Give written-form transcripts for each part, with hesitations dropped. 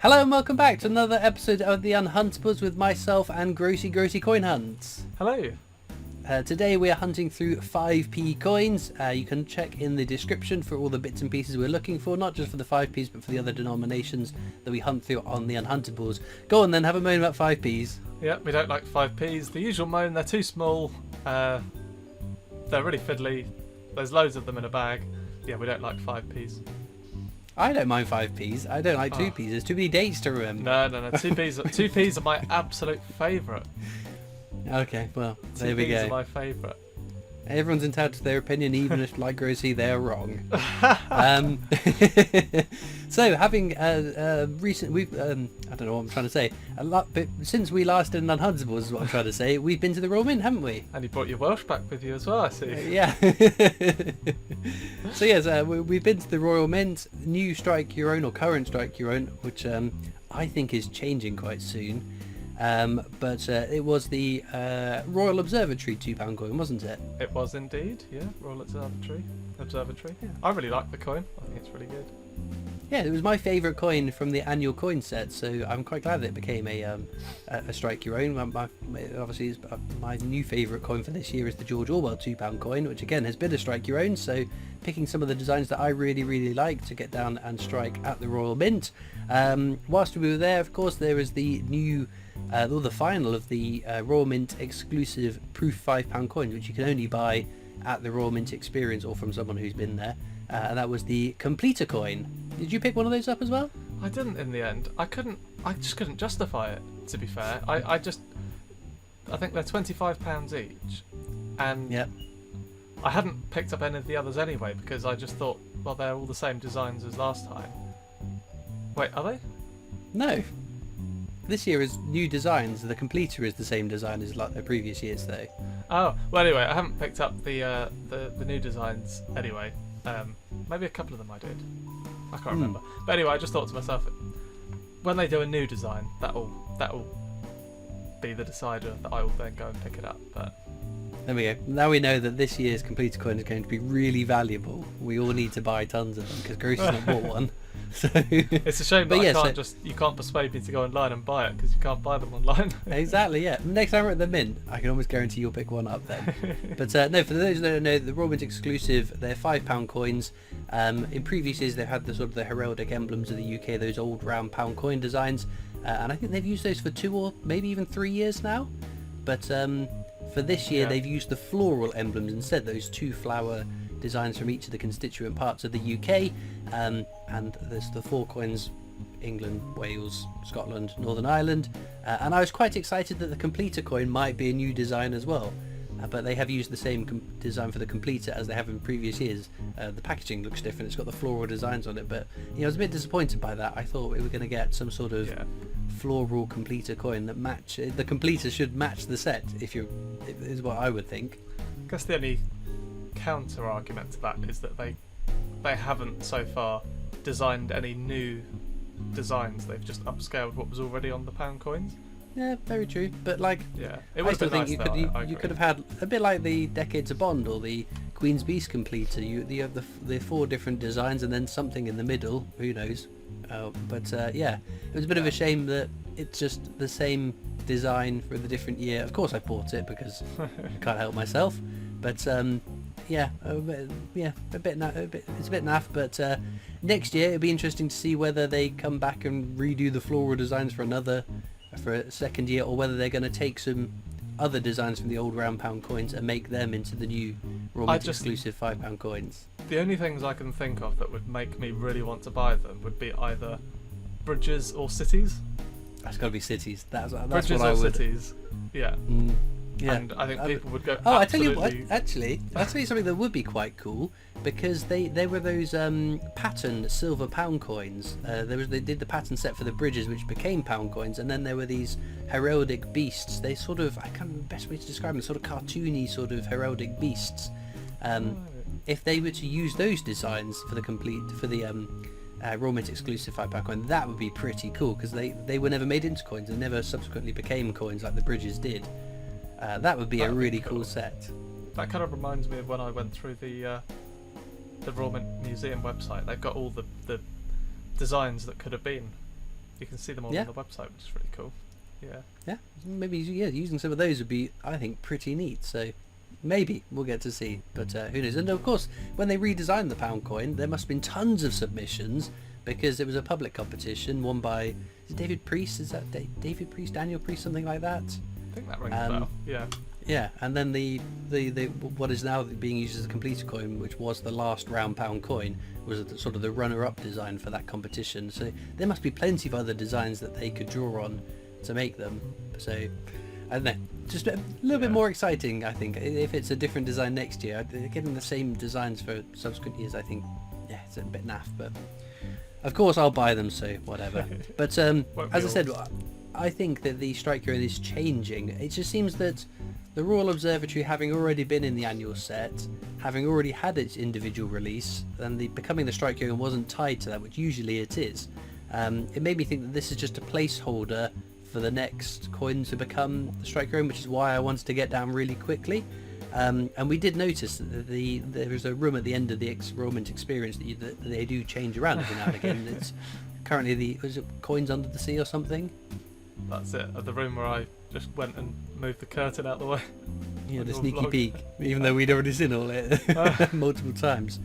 Hello and welcome back to another episode of the Unhuntables with myself and Grosey Coin Hunts. Hello. Today we are hunting through 5p coins. You can check in the description for all the bits and pieces we're looking for, not just for the 5p's but for the other denominations that we hunt through on the Unhuntables. Go on then, have a moan about 5p's. Yeah, we don't like 5p's. The usual moan, they're too small. They're really fiddly. There's loads of them in a bag. Yeah, we don't like 5p's. I don't mind 5p's. I don't like 2p's. There's too many dates to remember. No. 2p's are my absolute favourite. Okay, well, there we 2p's go. are my favourite. Everyone's entitled to their opinion, even if, like Grosey, they're wrong. So, having we've I don't know what I'm trying to say. But since we last did an Unhuntables, is what I'm trying to say. We've been to the Royal Mint, haven't we? And you brought your Welsh back with you as well, I see. Yeah. So yes, we've been to the Royal Mint. New strike your own or current strike your own, which I think is changing quite soon. But it was the Royal Observatory £2 coin, wasn't it? It was indeed, yeah. Royal Observatory. Yeah. I really like the coin. I think it's really good. Yeah, it was my favourite coin from the annual coin set, so I'm quite glad that it became a strike your own. Obviously, my new favourite coin for this year is the George Orwell £2 coin, which again has been a strike your own. So picking some of the designs that I really like to get down and strike at the Royal Mint. Whilst we were there, of course, there was the new. The final of the Royal Mint exclusive proof £5 coins, which you can only buy at the Royal Mint experience or from someone who's been there, and that was the completer coin. Did you pick one of those up as well? I didn't in the end. I just couldn't justify it, to be fair. I think they're £25 each, and Yep. I hadn't picked up any of the others anyway because I just thought, well, they're all the same designs as last time. Wait, are they? No. This year is new designs. The completer is the same design as like the previous years, though. Oh, well, anyway, I haven't picked up the new designs anyway. Maybe a couple of them I did. I can't remember. But anyway, I just thought to myself, when they do a new design, that'll be the decider that I will then go and pick it up. But There we go. Now we know that this year's completer coin is going to be really valuable. We all need to buy tons of them because Grosey's not bought one. So it's a shame that yeah, you can't persuade me to go online and buy it because you can't buy them online. Exactly, yeah. Next time we're at the Mint, I can almost guarantee you'll pick one up then. But no, for those that don't know, the Royal Mint exclusive, they're £5 coins. In previous years, they've had the sort of the heraldic emblems of the UK, those old round pound coin designs, and I think they've used those for 2 or maybe even 3 years now. But for this year, they've used the floral emblems instead, those 2 flower designs from each of the constituent parts of the UK, and there's the 4 coins: England, Wales, Scotland, Northern Ireland, and I was quite excited that the completer coin might be a new design as well, but they have used the same design for the completer as they have in previous years. The packaging looks different, it's got the floral designs on it, but I was a bit disappointed by that. I thought we were going to get some sort of floral completer coin that match the completer should match the set, is what I would think. I guess the only counter argument to that is that they haven't so far designed any new designs. They've just upscaled what was already on the pound coins. Yeah, very true. But it I still think you could have had a bit like the Decades of Bond or the Queen's Beast completer. You have the 4 different designs and then something in the middle. Who knows? But it was a bit of a shame that it's just the same design for the different year. Of course, I bought it because I can't help myself. But it's a bit naff. But next year it'll be interesting to see whether they come back and redo the floral designs for a second year, or whether they're going to take some other designs from the old round pound coins and make them into the new Royal Mint exclusive £5 coins. The only things I can think of that would make me really want to buy them would be either bridges or cities. That's got to be cities. That's bridges what I would. Cities. Yeah. Yeah. And I think people would go. Oh, I tell you what. Actually, I'll tell you something that would be quite cool, because they were those pattern silver pound coins. They did the pattern set for the bridges, which became pound coins, and then there were these heraldic beasts. They sort of, I can't remember the best way to describe them. Sort of cartoony, sort of heraldic beasts. If they were to use those designs for the Royal Mint exclusive £5 coin, that would be pretty cool, because they were never made into coins and never subsequently became coins like the bridges did. That would be a really cool set. That kind of reminds me of when I went through the Royal Mint Museum website. They've got all the designs that could have been You can see them all Yeah. on the website, which is really cool. Yeah. Yeah, maybe using some of those would be, I think, pretty neat. So maybe we'll get to see, but who knows? And of course, when they redesigned the pound coin, there must have been tons of submissions because it was a public competition won by, is it David Priest? Is that David Priest, Daniel Priest, something like that? I think that rings a bell. Yeah. Yeah, and then the what is now being used as a completed coin, which was the last round pound coin, was sort of the runner-up design for that competition. So there must be plenty of other designs that they could draw on to make them. So I don't know, just a little bit more exciting, I think. If it's a different design next year, getting the same designs for subsequent years, I think, yeah, it's a bit naff. But of course, I'll buy them, so whatever. But as I said, I think that the strike rate is changing. It just seems that the Royal Observatory, having already been in the annual set, having already had its individual release, and becoming the strike rate wasn't tied to that, which usually it is. It made me think that this is just a placeholder for the next coin to become the strike rate, which is why I wanted to get down really quickly. And we did notice that there was a room at the end of the enrollment experience that they do change around every now and again. It's currently was it Coins Under the Sea or something? That's it. At the room where I just went and moved the curtain out the way. Yeah, the sneaky peek, even though we'd already seen all it multiple times.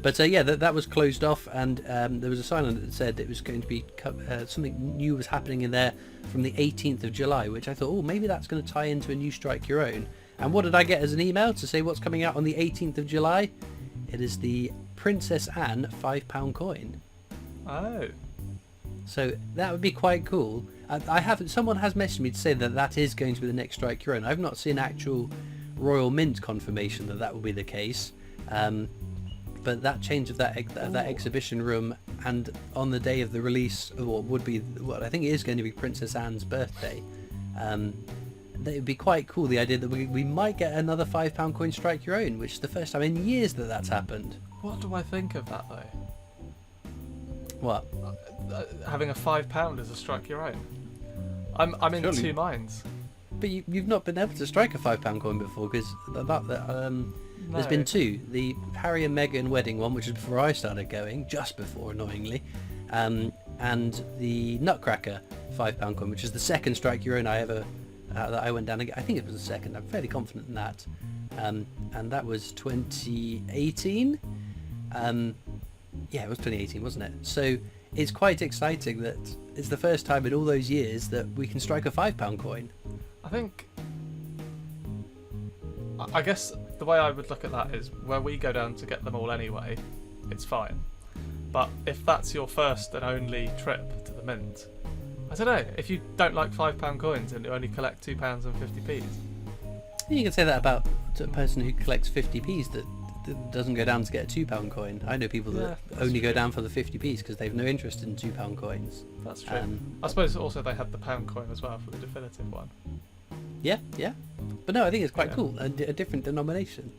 But yeah, that was closed off, and there was a sign on it that said it was going to be something new was happening in there from the 18th of July, which I thought, oh, maybe that's going to tie into a new Strike Your Own. And what did I get as an email to say what's coming out on the 18th of July? It is the Princess Anne £5 coin. Oh. So that would be quite cool. Someone has messaged me to say that is going to be the next Strike Your Own. I've not seen actual Royal Mint confirmation that will be the case. But that change of that exhibition room, and on the day of the release of what would be, what I think is going to be Princess Anne's birthday, that would be quite cool, the idea that we might get another £5 coin Strike Your Own, which is the first time in years that's happened. What do I think of that, though? What? Having a £5 as a Strike Your Own. I'm in two minds. But you've not been able to strike a £5 coin before, because there's been two. The Harry and Meghan wedding one, which is before I started going, just before, annoyingly, and the Nutcracker £5 coin, which is the second Strike Your Own I ever that I went down. I think it was the second. I'm fairly confident in that. And that was 2018. Yeah, it was 2018, wasn't it? So it's quite exciting that it's the first time in all those years that we can strike a £5 coin. I guess the way I would look at that is where we go down to get them all anyway, it's fine. But if that's your first and only trip to the mint, I don't know, if you don't like £5 coins and you only collect £2 and 50p's. You can say that about a person who collects 50p's that doesn't go down to get a £2 coin. I know people that only go down for the 50p's because they've no interest in £2 coins. That's true. I suppose also they had the pound coin as well for the definitive one. Yeah. But no, I think it's quite cool. A different denomination.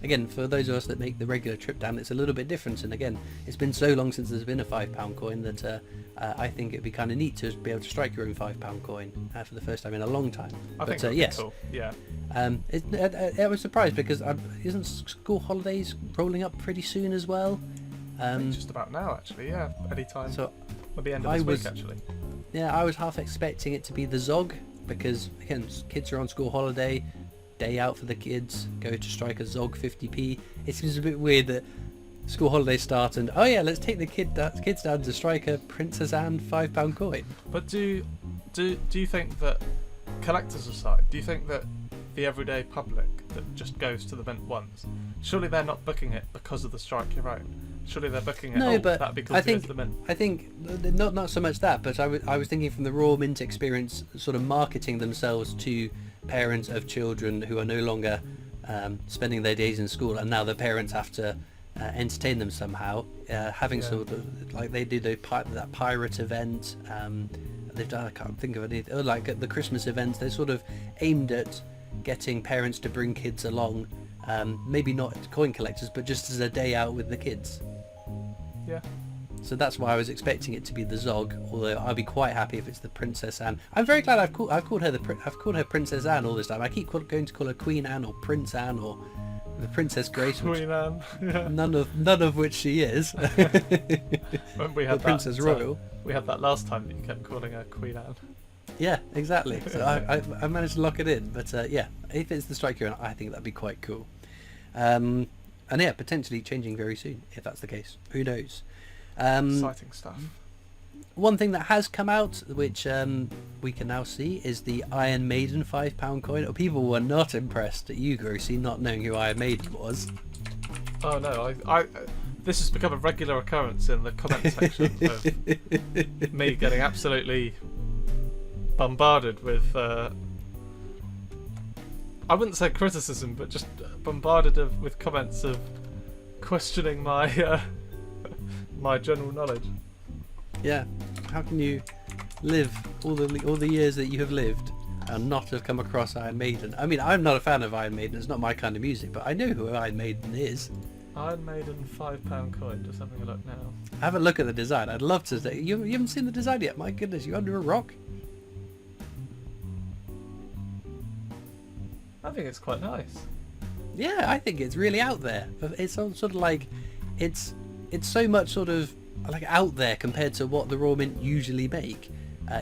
Again, for those of us that make the regular trip down, it's a little bit different. And again, it's been so long since there's been a £5 coin that I think it'd be kind of neat to be able to strike your own £5 coin for the first time in a long time. I think that'd be cool. Yeah. I was surprised because isn't school holidays rolling up pretty soon as well? I think just about now, actually. Yeah, anytime. So at the end of this week, actually. Yeah, I was half expecting it to be the Zog because again, kids are on school holiday. Day out for the kids, go to strike a Zog 50p. It seems a bit weird that school holidays start and let's take the kids down to strike a Princess Anne £5 coin. But do you think that, collectors aside, do you think that the everyday public that just goes to the mint once, surely they're not booking it because of the Strike Your Own? Surely they're booking it. No, but that'd be cool to go to the mint. I think not so much that, but I was thinking from the Royal Mint experience, sort of marketing themselves to parents of children who are no longer spending their days in school, and now the parents have to entertain them somehow. Having sort of like they do that pirate event. They've done, I can't think of any, like at the Christmas events. They're sort of aimed at getting parents to bring kids along. Maybe not coin collectors, but just as a day out with the kids. Yeah. So that's why I was expecting it to be the Zog, although I'd be quite happy if it's the Princess Anne. I'm very glad I've called her Princess Anne all this time. I keep going to call her Queen Anne or Prince Anne or The Princess Grace, which, Queen Anne. Yeah. none of which she is. When we had The Princess that, Royal. we had that last time that you kept calling her Queen Anne. Yeah, exactly. So I managed to lock it in. But yeah, if it's the Strike Hero, I think that'd be quite cool. And yeah, potentially changing very soon, if that's the case. Who knows? Exciting stuff. One thing that has come out, which we can now see, is the Iron Maiden £5 coin. People were not impressed at you, Grosey, not knowing who Iron Maiden was. Oh no, I this has become a regular occurrence in the comment section of me getting absolutely bombarded with I wouldn't say criticism, but just bombarded with comments of questioning my my general knowledge. Yeah, how can you live all the years that you have lived and not have come across Iron Maiden? I mean, I'm not a fan of Iron Maiden, it's not my kind of music, but I know who Iron Maiden is. Iron Maiden £5 coin, just having a look now. Have a look at the design. I'd love to say. You haven't seen the design yet? My goodness, you under a rock? I think it's quite nice. Yeah, I think it's really out there. It's sort of like, it's so much sort of like out there compared to what the Royal Mint usually make.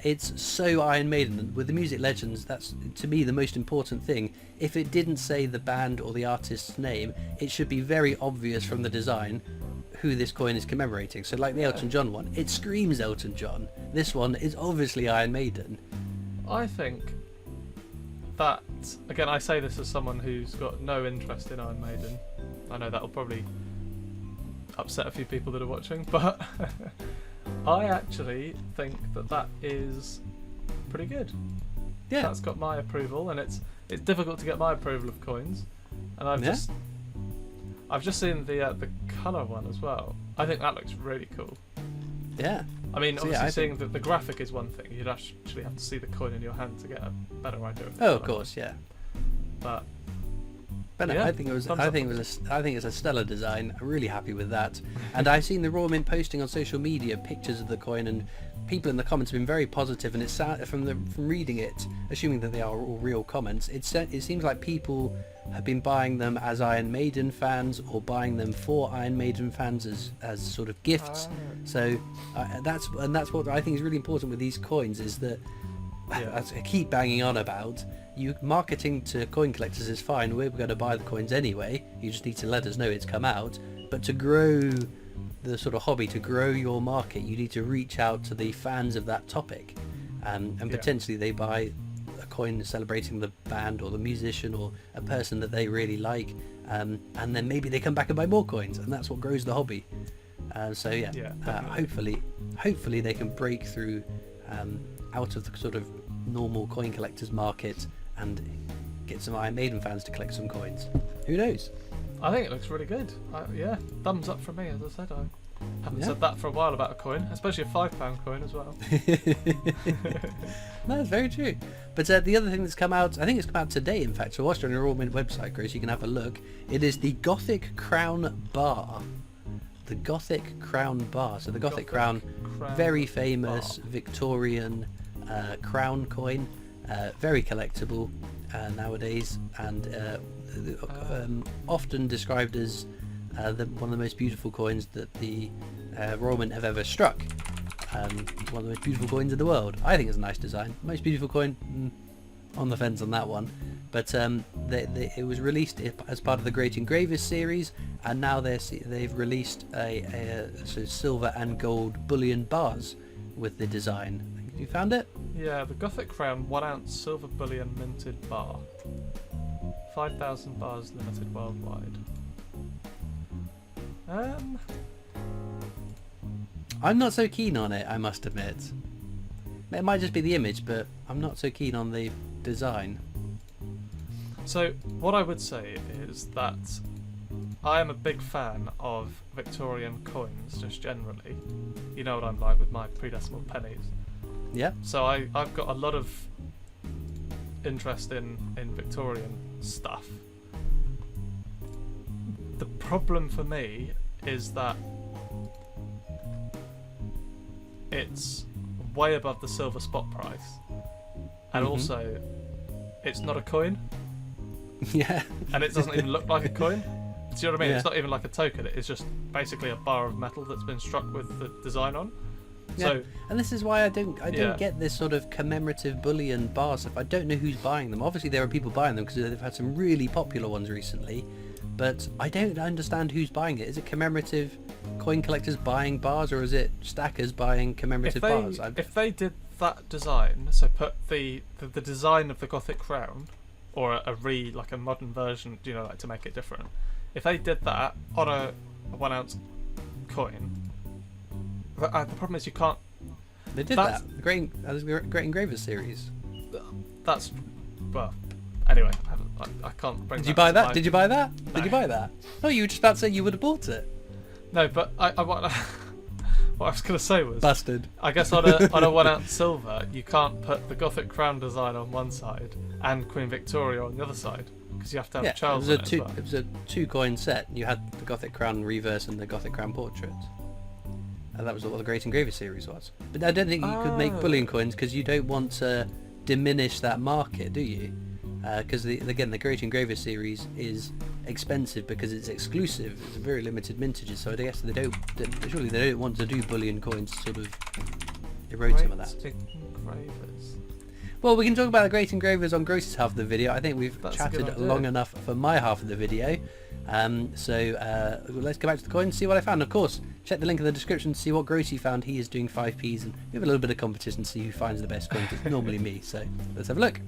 It's so Iron Maiden. With the Music Legends, that's to me the most important thing. If it didn't say the band or the artist's name, it should be very obvious from the design who this coin is commemorating. So like the Elton John one, it screams Elton John. This one is obviously Iron Maiden. I think that, again, I say this as someone who's got no interest in Iron Maiden. I know that'll probably upset a few people that are watching, but I actually think that is pretty good. Yeah, That's got my approval, and it's difficult to get my approval of coins, and I've just seen the colour one as well. I think that looks really cool. yeah. I mean, So, obviously, yeah, seeing that the graphic is one thing. You'd actually have to see the coin in your hand to get a better idea of the Oh, of colour. course, yeah. But But no, yeah, I think it's a stellar design. I'm really happy with that. And I've seen the Royal Mint posting on social media pictures of the coin, and people in the comments have been very positive. And it's from reading it, assuming that they are all real comments, it seems like people have been buying them as Iron Maiden fans, or buying them for Iron Maiden fans as sort of gifts. So that's what I think is really important with these coins, is that, as I keep banging on about, marketing to coin collectors is fine. We're going to buy the coins anyway. You just need to let us know it's come out. But to grow the sort of hobby, to grow your market, you need to reach out to the fans of that topic, and potentially they buy a coin celebrating the band or the musician or a person that they really like, and then maybe they come back and buy more coins, and that's what grows the hobby. Hopefully they can break through out of the sort of normal coin collectors market and get some Iron Maiden fans to collect some coins. Who knows? I think it looks really good. Thumbs up from me. As I said, I haven't said that for a while about a coin, especially a £5 coin as well. No, it's very true. But the other thing that's come out, I think it's come out today, in fact, so watch it on your Royal Mint website, Grace, you can have a look. It is the Gothic Crown bar. The Gothic Crown bar. So the Gothic Crown, very famous Victorian crown coin, very collectible nowadays, and often described as one of the most beautiful coins that the Royal Mint have ever struck. One of the most beautiful coins in the world. I think it's a nice design. Most beautiful coin, on the fence on that one. But it was released as part of the Great Engravers series, and now they've released a sort of silver and gold bullion bars with the design. You found it? Yeah, the Gothic Crown 1 ounce silver bullion minted bar. 5,000 bars limited worldwide. I'm not so keen on it, I must admit. It might just be the image, but I'm not so keen on the design. So, what I would say is that I am a big fan of Victorian coins, just generally. You know what I'm like with my pre-decimal pennies. Yeah. So I've got a lot of interest in Victorian stuff. The problem for me is that it's way above the silver spot price, and also it's not a coin. Yeah. and it doesn't even look like a coin. Do you know what I mean? Yeah. It's not even like a token. It's just basically a bar of metal that's been struck with the design on. Yeah. So, And this is why I don't Yeah. get this sort of commemorative bullion bar stuff. I don't know who's buying them. Obviously there are people buying them because they've had some really popular ones recently, but I don't understand who's buying it. Is it commemorative coin collectors buying bars, or is it stackers buying commemorative bars? if they did that design, so put the design of the Gothic Crown, or like a modern version, you know, like to make it different. If they did that on a 1 ounce coin, the problem is you can't. They did that. The Great Engravers series. That's well. Anyway, I can't bring. Did you buy that? to Did you buy that? No. Did you buy that? No, you were just about to say you would have bought it. No, but what I was going to say was, Busted. I guess on a 1 ounce silver, you can't put the Gothic Crown design on one side and Queen Victoria on the other side, because you have to have Charles on it as well. It was a 2-coin set. You had the Gothic Crown reverse and the Gothic Crown portrait. And that was what the Great Engraver series was. But I don't think you could make bullion coins because you don't want to diminish that market, do you? Because again, the Great Engraver series is expensive because it's exclusive. It's a very limited mintages, so I guess surely they don't want to do bullion coins to sort of erode some of that. Great Engravers. Well, we can talk about the Great Engravers on Groseys' half of the video. I think we've That's a good chatted idea. long enough for my half of the video. So let's go back to the coins and see what I found. Of course, check the link in the description to see what Grosey found. He is doing 5p's, and we have a little bit of competition to see who finds the best coins. It's normally me, so let's have a look.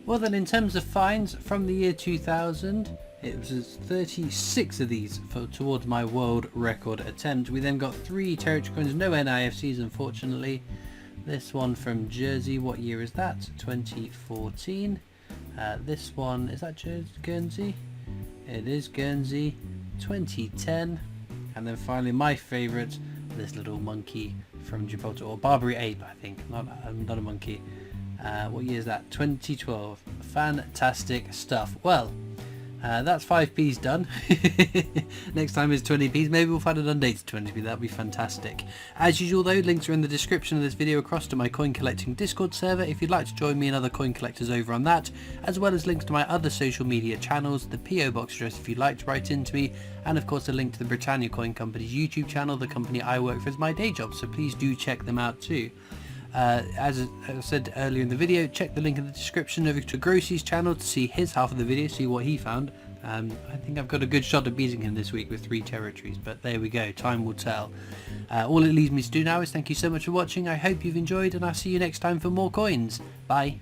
Well then, in terms of finds from the year 2000, it was 36 of these towards my world record attempt. We then got 3 territory coins, no NIFCs unfortunately. This one from Jersey, what year is that? 2014. This one, is that Guernsey? It is Guernsey, 2010. And then finally my favourite, this little monkey from Gibraltar, or Barbary ape I think, not a monkey. What year is that? 2012. Fantastic stuff. Well, that's 5p's done. Next time is 20p's. Maybe we'll find an undated 20p. That'd be fantastic. As usual though, links are in the description of this video across to my coin collecting Discord server if you'd like to join me and other coin collectors over on that, as well as links to my other social media channels, the PO box address if you'd like to write into me, and of course a link to the Britannia Coin Company's YouTube channel, the company I work for as my day job, so please do check them out too. As I said earlier in the video, check the link in the description over to Grosey's channel to see his half of the video, see what he found. I think I've got a good shot at beating him this week with 3 territories, but there we go, time will tell. All it leaves me to do now is thank you so much for watching. I hope you've enjoyed, and I'll see you next time for more coins. Bye.